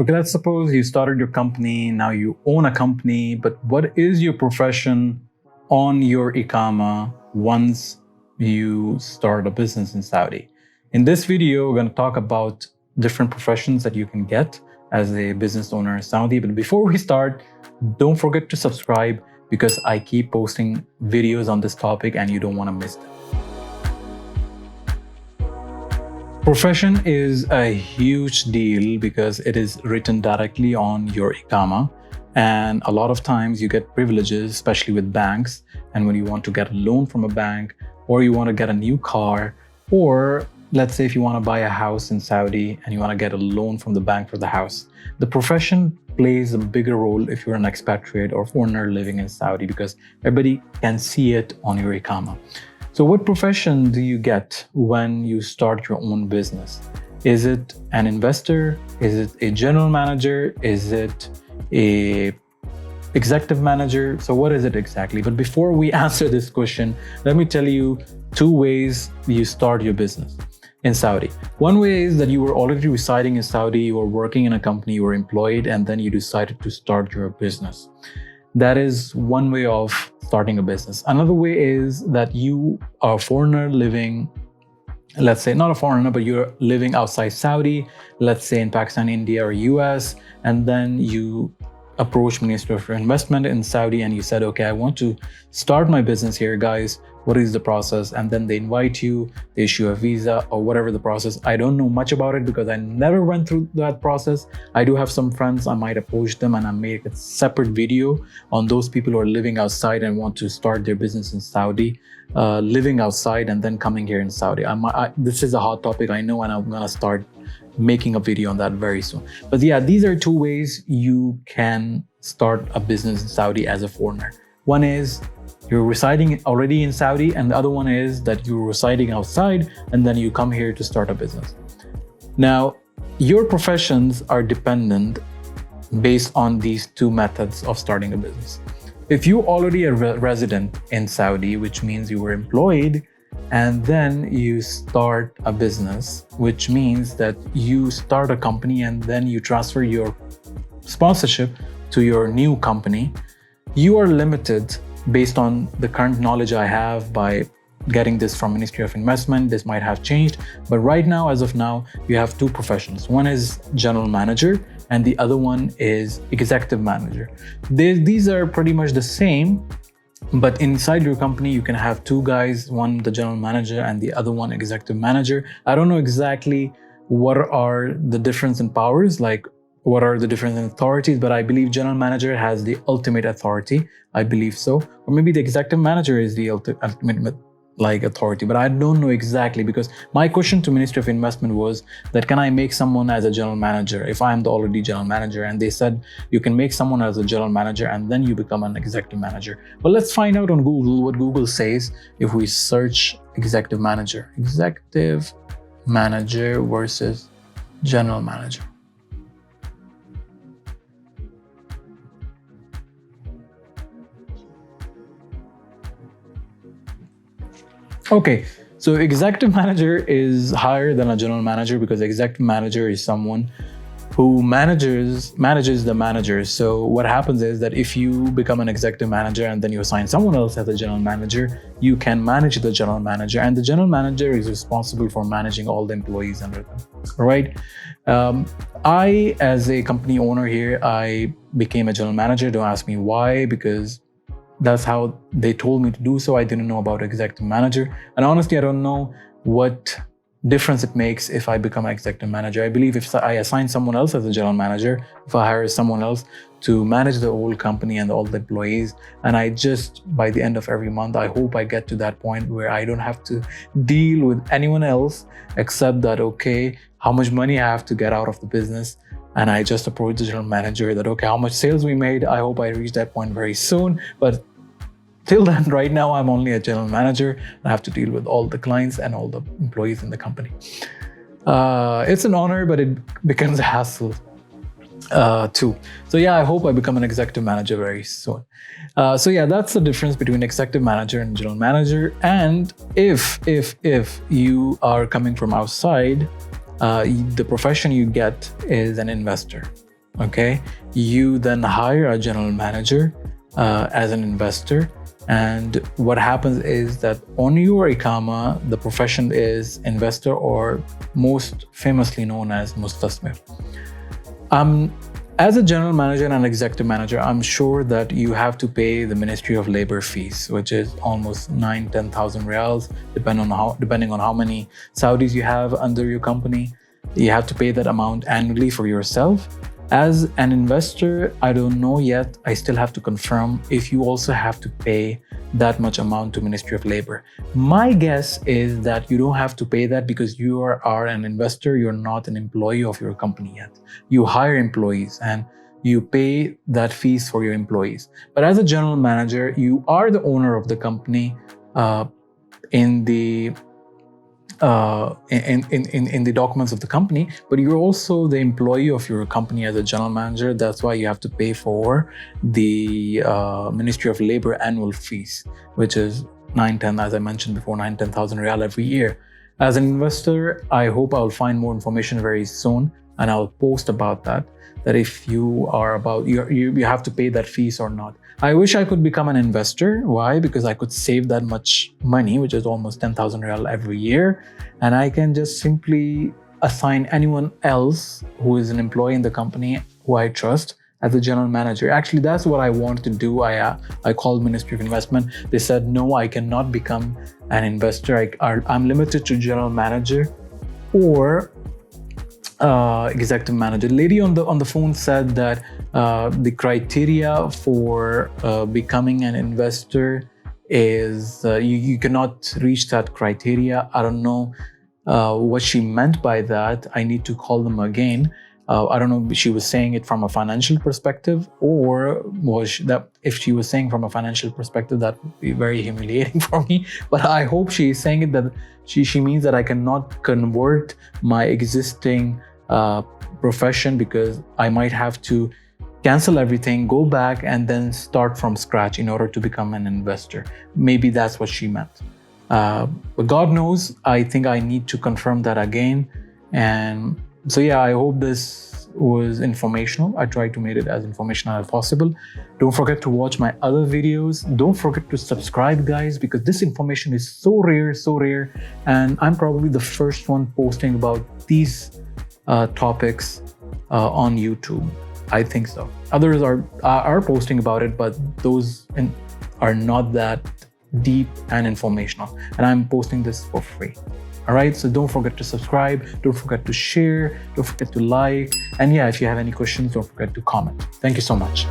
Okay, let's suppose you started your company, now you own a company, but what is your profession on your Iqama once you start a business in Saudi? In this video, we're going to talk about different professions that you can get as a business owner in Saudi. But before we start, don't forget to subscribe because I keep posting videos on this topic and you don't want to miss them. Profession is a huge deal because it is written directly on your Iqama. And a lot of times you get privileges, especially with banks. And when you want to get a loan from a bank, or you want to get a new car, or let's say if you want to buy a house in Saudi and you want to get a loan from the bank for the house, the profession plays a bigger role if you're an expatriate or foreigner living in Saudi because everybody can see it on your Iqama. So what profession do you get when you start your own business? Is it an investor? Is it a general manager? Is it a executive manager? So what is it exactly? But before we answer this question, let me tell you 2 ways you start your business in Saudi. One way is that you were already residing in Saudi, you were working in a company, you were employed, and then you decided to start your business. That is one way of starting a business. Another way is that you are a foreigner living, let's say not a foreigner, but you're living outside Saudi, let's say in Pakistan, India, or US, and then you approach Ministry of Investment in Saudi and you said, okay, I want to start my business here, guys. What is the process? And then they invite you, they issue a visa or whatever the process. I don't know much about it because I never went through that process. I do have some friends, I might approach them and I make a separate video on those people who are living outside and want to start their business in Saudi, living outside and then coming here in Saudi. This is a hot topic, I know, and I'm gonna start making a video on that very soon. But yeah, these are 2 ways you can start a business in Saudi as a foreigner. One is you're residing already in Saudi, and the other one is that you're residing outside and then you come here to start a business. Now, your professions are dependent based on these 2 methods of starting a business. If you already are a resident in Saudi, which means you were employed, and then you start a business, which means that you start a company and then you transfer your sponsorship to your new company, you are limited based on the current knowledge I have by getting this from Ministry of Investment. This might have changed, but right now, as of now, you have 2 professions. One is general manager and the other one is executive manager. These are pretty much the same, but inside your company, you can have 2 guys, one the general manager and the other one executive manager. I don't know exactly what are the difference in powers, like what are the difference in authorities, but I believe general manager has the ultimate authority. I believe so. Or maybe the executive manager is the ultimate authority, but I don't know exactly because my question to Ministry of Investment was that can I make someone as a general manager if I'm the already general manager? And they said you can make someone as a general manager and then you become an executive manager. But let's find out on Google what Google says if we search executive manager versus general manager. Okay, so executive manager is higher than a general manager because executive manager is someone who manages the managers. So what happens is that if you become an executive manager and then you assign someone else as a general manager, you can manage the general manager, and the general manager is responsible for managing all the employees under them. All right. I, as a company owner here, I became a general manager. Don't ask me why, because that's how they told me to do so. I didn't know about executive manager. And honestly, I don't know what difference it makes if I become an executive manager. I believe if I assign someone else as a general manager, if I hire someone else to manage the whole company and all the employees, and I just, by the end of every month, I hope I get to that point where I don't have to deal with anyone else except that, okay, how much money I have to get out of the business. And I just approach the general manager that, okay, how much sales we made. I hope I reach that point very soon. But till then, right now, I'm only a general manager. I have to deal with all the clients and all the employees in the company. It's an honor, but it becomes a hassle too. So yeah, I hope I become an executive manager very soon. So yeah, that's the difference between executive manager and general manager. And if you are coming from outside, the profession you get is an investor. Okay, you then hire a general manager as an investor. And what happens is that on your Iqama, the profession is investor, or most famously known as Mustasmir. As a general manager and an executive manager, I'm sure that you have to pay the Ministry of Labor fees, which is almost 10,000 riyals, depending on how many Saudis you have under your company. You have to pay that amount annually for yourself. As an investor, I don't know yet. I still have to confirm if you also have to pay that much amount to Ministry of Labor. My guess is that you don't have to pay that because you are an investor. You're not an employee of your company yet. You hire employees and you pay that fees for your employees. But as a general manager, you are the owner of the company in the documents of the company, but you're also the employee of your company as a general manager. That's why you have to pay for the Ministry of Labor annual fees, which is 10, as I mentioned before, 10,000 riyal every year. As an investor, I hope I'll find more information very soon, and I'll post about that if you are you have to pay that fees or not. I wish I could become an investor. Why? Because I could save that much money, which is almost 10,000 riyal every year, and I can just simply assign anyone else who is an employee in the company who I trust as a general manager. Actually, that's what I wanted to do. I called Ministry of Investment. They said, no, I cannot become an investor. I'm limited to general manager or executive manager. Lady on the phone said that the criteria for becoming an investor is you cannot reach that criteria. I don't know what she meant by that. I need to call them again. I don't know if she was saying it from a financial perspective, or if she was saying from a financial perspective, that would be very humiliating for me. But I hope she is saying it that she means that I cannot convert my existing profession, because I might have to cancel everything, go back, and then start from scratch in order to become an investor. Maybe that's what she meant. But God knows, I think I need to confirm that again. And so yeah, I hope this was informational. I tried to make it as informational as possible. Don't forget to watch my other videos. Don't forget to subscribe, guys, because this information is so rare, and I'm probably the first one posting about these topics on YouTube. I think so. Others are posting about it, but those are not that deep and informational, and I'm posting this for free. All right, so don't forget to subscribe, don't forget to share, don't forget to like, and yeah, if you have any questions, don't forget to comment. Thank you so much.